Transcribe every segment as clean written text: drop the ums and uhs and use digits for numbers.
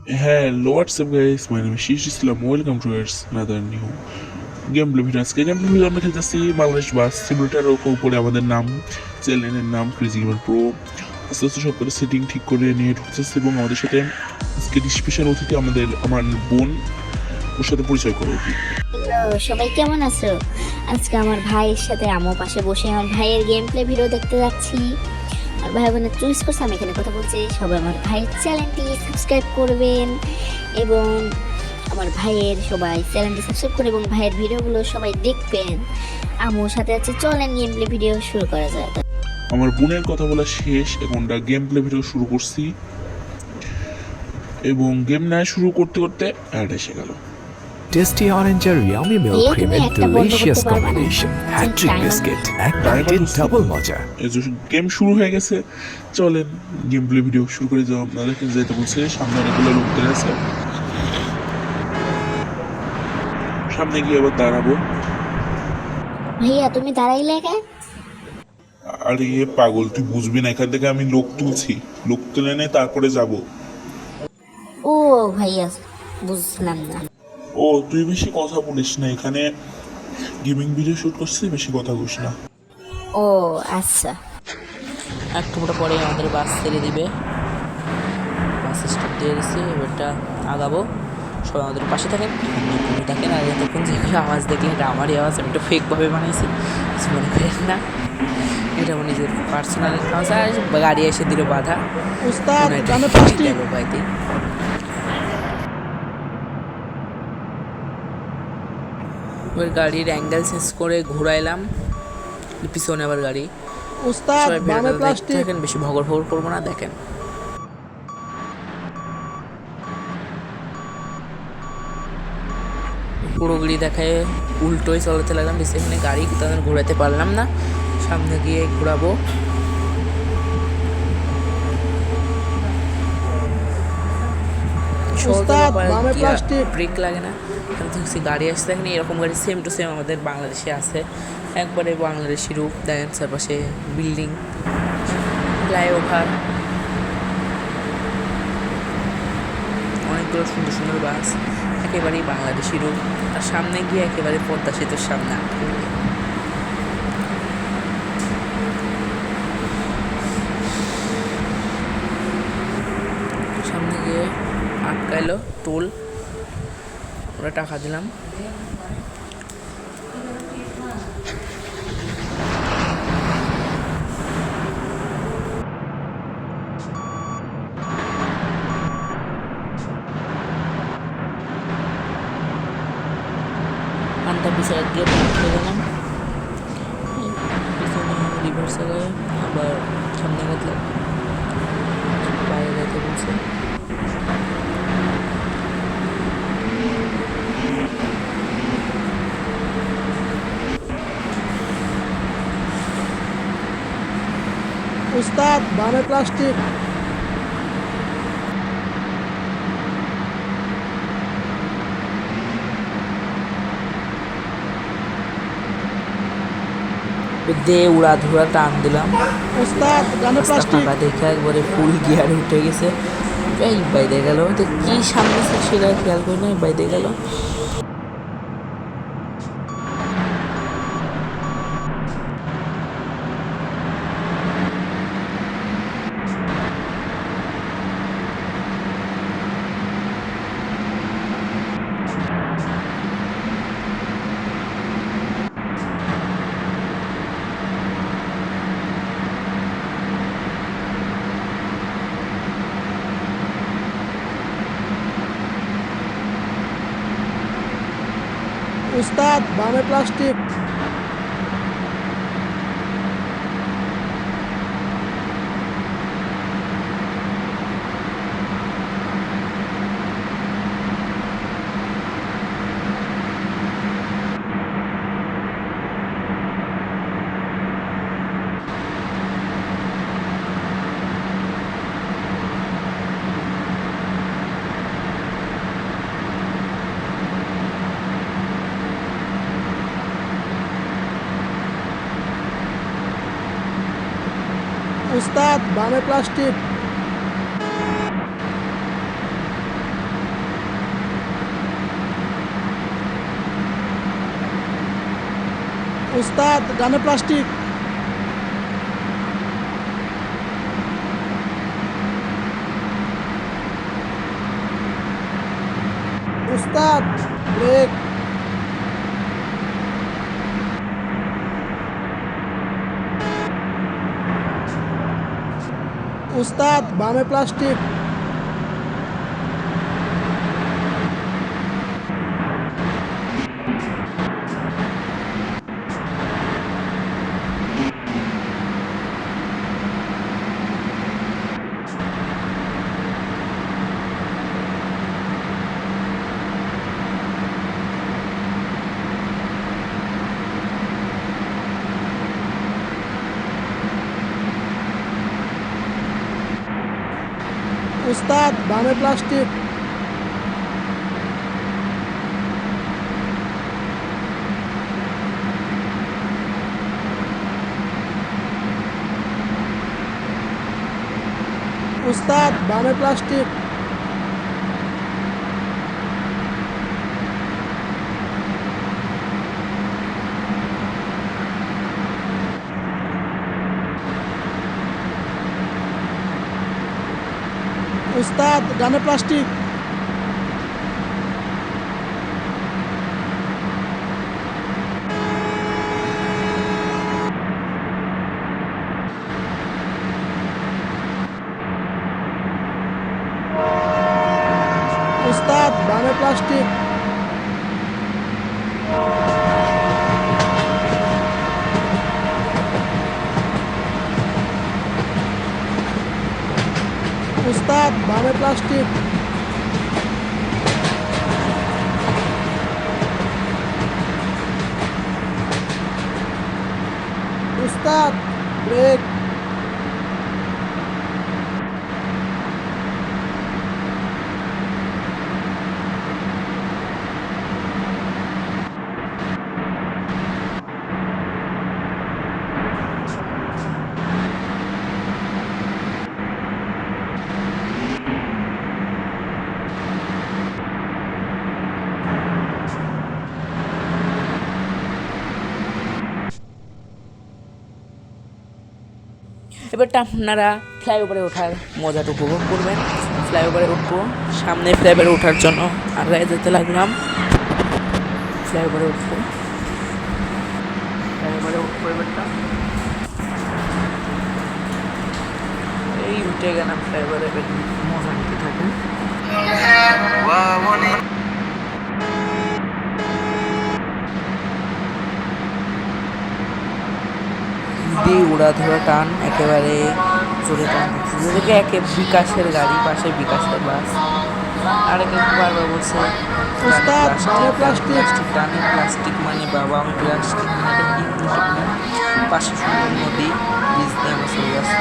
Hello, what's up guys? My name is Shish Islam. Welcome to another new gameplay video. আজকে gameplay video আমরা খেলতেছি বাংলাদেশ বাস simulator উপরে আমাদের নাম চ্যানেলের নাম ক্রেজি গেমার প্রো। আস্তে আস্তে সব করে সেটিং ঠিক করে নিয়ে ঢুকতেছে এবং আমাদের সাথে আজকে স্পেশাল অতিথি আমার বোন, ওর সাথে পরিচয় করবো। হ্যালো, সবাই কেমন আছো? আজকে আমার ভাইয়ের সাথে আমও পাশে বসে আমার ভাইয়ের গেম প্লে ভিডিও দেখতে যাচ্ছি। আর ভাই বোনের চুজ করছে, আমি এখানে কথা বলছি। সবাই আমার ভাইয়ের চ্যানেলটি সাবস্ক্রাইব করবেন এবং আমার ভাইয়ের সবাই চ্যানেলটি সাবস্ক্রাইব করে এবং ভাইয়ের ভিডিওগুলো সবাই দেখবেন। আমুর সাথে আছে, চলেন গেম প্লে ভিডিও শুরু করা যায়। আমার বোনের কথা বলা শেষ, এখন গেম প্লে ভিডিও শুরু করছি এবং গেম না শুরু করতে করতে অ্যাড এসে গেল। Tasty orange or yummy milk cream and delicious combination. Hat-trick biscuit. একবারে ডাবল মজা। এই যে গেম শুরু হয়ে গেছে, চলেন গেম প্লে ভিডিও শুরু করে যাও। আপনাদেরকে যেতে বলছে, সামনে অনেকগুলো লোকদের আছে, সামনে গিয়ে আবার দাঁড়াবো। ভাইয়া তুমি দাঁড়াইলে কেন? আরে পাগল, তুই বুঝবি না, এখান থেকে আমি লোক তুলছি, লোক তুলে নেই তারপরে যাব। ও ভাইয়া, বুঝলাম না। ও তুই বেশি কথা বলিস না, এখানে গেমিং ভিডিও শুট করছিস, বেশি কথা বলিস না। ও আচ্ছা। একটু পরে আমাদের বাস ছেড়ে দিবে, বাস স্টপ দিয়ে দিচ্ছি। এবারটা আগাবো, সবাই আমাদের পাশে থাকেন, থাকেন। আর তখন যে আওয়াজ দেখলে এটা আমারই আওয়াজ, আমি একটু ফেকভাবে বানিয়েছি, কিছু মনে করেন না। এটা আমার নিজের পার্সোনাল আওয়াজ। আর গাড়ি এসে দিল বাধা, বাইতে এবার গাড়ির অ্যাঙ্গেল চেঞ্জ করে ঘুরাইলাম, পিছনে আবার গাড়ি। দেখেন, বেশি ভগর করবো না, দেখেন। পুরো গাড়ি দেখায় উল্টোই চলাতে লাগলাম, বেশি এখানে গাড়ি তাদের ঘোরাতে পারলাম না। সামনে গিয়ে ঘোরাবো, ব্রেক লাগে না। গাড়ি আসছে দেখেন, এরকম গাড়ি সেম টু সেম আমাদের বাংলাদেশে আছে, একবারে বাংলাদেশি রূপ। দেখেন চারপাশে বিল্ডিং, ফ্লাইওভার, অনেকগুলো সুন্দর সুন্দর বাস, একেবারেই বাংলাদেশি রূপ। আর সামনে গিয়ে একেবারে পদ্মা সেতুর সামনে আটকে সামনে গিয়ে আটকাইলো টোল, ওরা টাকা দিলাম। আনটা পিছনে দিয়ে উঠে গেলাম, পিছনে রিভার্সে গিয়ে আবার সামনে গেলাম, বাইরে যেতে বলছে। উস্তাদ বামে প্লাস্টিক। দিয়ে উড়া ধুরা টান দিলাম, উস্তাদ ডানে প্লাস্টিক। ফাঁকা দেখে একবারে ফুল গিয়ার উঠে গেছে। এই বাইরে গেল, তো কি সামনে সেটা খেয়াল করি না, বাইরে গেল। উস্তাদ বামে প্লাস্টিক। উস্তাদ বামে প্লাস্টিক। উস্তাদ ডানে প্লাস্টিক। উস্তাদ ব্রেক। উস্তাদ বামে প্লাস্টিক। উস্তাদ বামে প্লাস্টিক। উস্তাদ বামে প্লাস্টিক। উস্তাদ ডানে প্লাস্টিক। উস্তাদ বামে প্লাস্টিক। উস্তাদ বামে প্লাস্টিক। উস্তাদ ব্রেক। এবারটা আপনারা ফ্লাইওভারে ওঠার মজাটা উপভোগ করবেন। ফ্লাইওভারে উঠবো, সামনে ফ্লাইওভারে ওঠার জন্য আগে যেতে লাগলাম। ফ্লাইওভারে উঠবো, এবারটা এই উঠে গেলাম ফ্লাইওভারে। মজা নিতে থাকুন। দিয়ে উড়া ধরা টান, একেবারে জোরে টান যেদিকে একে বিকাশের গাড়ি, পাশে বিকাশের বাস। আর একে বারবার বলছে উস্তাদ বামে প্লাস্টিক। প্লাস্টিক টানে, প্লাস্টিক মানে বাবা, আমি প্লাস্টিক মানে পাশে সুন্দর নদী, ব্রিজ দিয়ে আমরা চলে যাচ্ছি।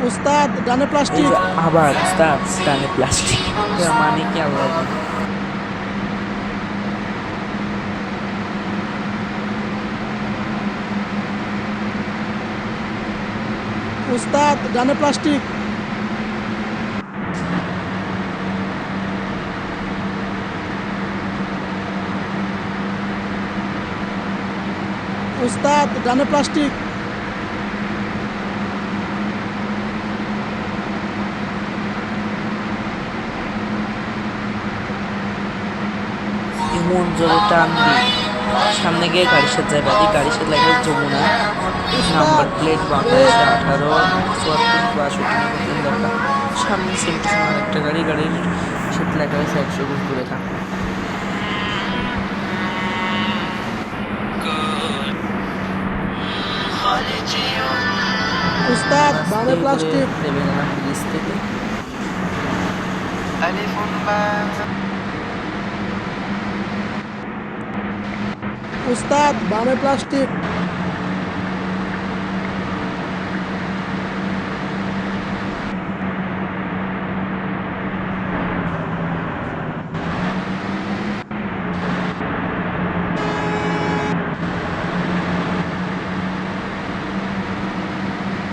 উস্তাদ ডানে প্লাস্টিক। আবার উস্তাদ টানে প্লাস্টিক, মানে কি আল্লাহ জানে। উস্তাদ ডানে প্লাস্টিক। উস্তাদ ডানে প্লাস্টিক। এমন জোরে টান দিই, সামনে গিয়ে গাড়ির সাথে যায় বাদি, গাড়ির সাথে লাগে যমুনা, নাম্বার প্লেট 22/18/34/62 সামনে সেন্টার একটা গাড়ির সাথে লেখা হয়েছে 120 দূরে থাক। উস্তাদ বামে প্লাস্টিক। নেমে গেলাম ব্রিজ থেকে। উস্তাদ বামে প্লাস্টিক।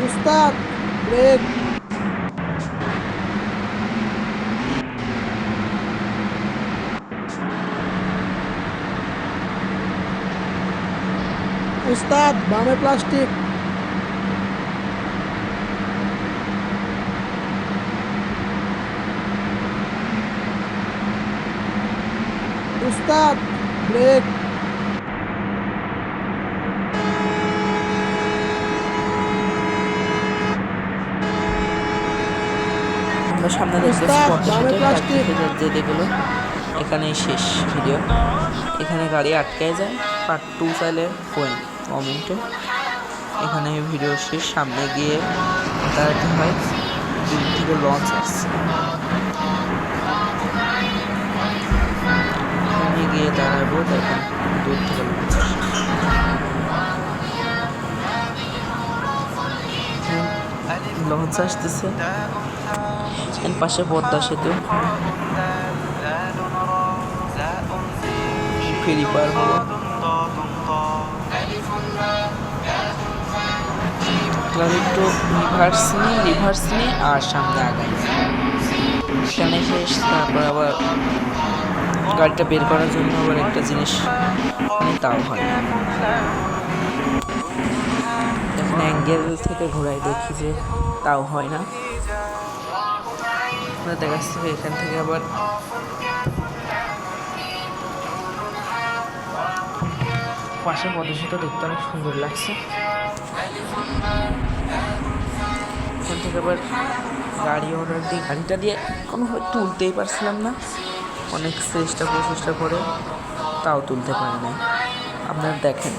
উস্তাদ ব্রেক। উস্তাদ বামে প্লাস্টিক। উস্তাদ ব্রেক। আমরা সামনে দেখতেছি উস্তাদ, পথে বামে সেটে প্লাস্টিক। যেতে গেলো। এখানেই শেষ ভিডিও। এখানে গাড়ি আটকে যায়। পার্ট 2 চাইলে কমেন্টে। এখানে ভিডিও শেষ। সামনে গিয়ে দাঁড়াতে হয়, দূর থেকে লঞ্চ আসছে। এখানে গিয়ে দাঁড়াবো, দেখেন দূর থেকে লঞ্চ লঞ্চ আসতেছে। পাশে পদ্মা সেতু, ফেরি পার হবো। একটু রিভার্স নিয়ে আর সামনে আগাই। এখানে শেষ। তারপর আবার গাড়িটা বের করার জন্য আবার একটা জিনিস তাও হয়। এখানে অ্যাঙ্গেল থেকে ঘোরাই দেখি যে তাও হয় না। দেখা যাচ্ছে এখান থেকে আবার পাশে পদশিত দেখতে অনেক সুন্দর লাগছে। এখান থেকে আবার গাড়ি অর্ডার দিয়ে গাড়িটা দিয়ে কোনোভাবে তুলতেই পারছিলাম না। অনেক প্রচেষ্টা করে তাও তুলতে পারি না। আপনারা দেখেন।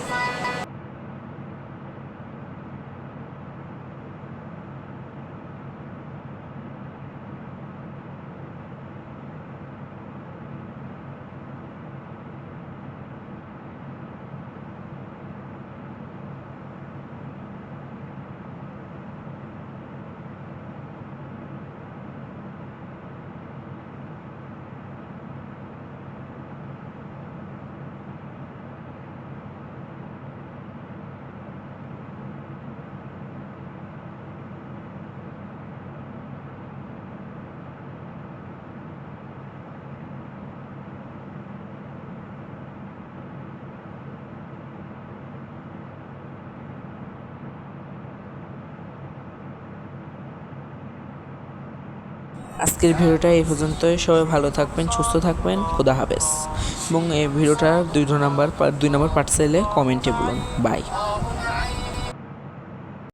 আজকের ভিডিওটা এই পর্যন্তই। সবাই ভালো থাকবেন, সুস্থ থাকবেন। খোদা হাফেজ। এবং এই ভিডিওটার 2 নম্বর পার্ট চাইলে কমেন্টে বলুন। বাই।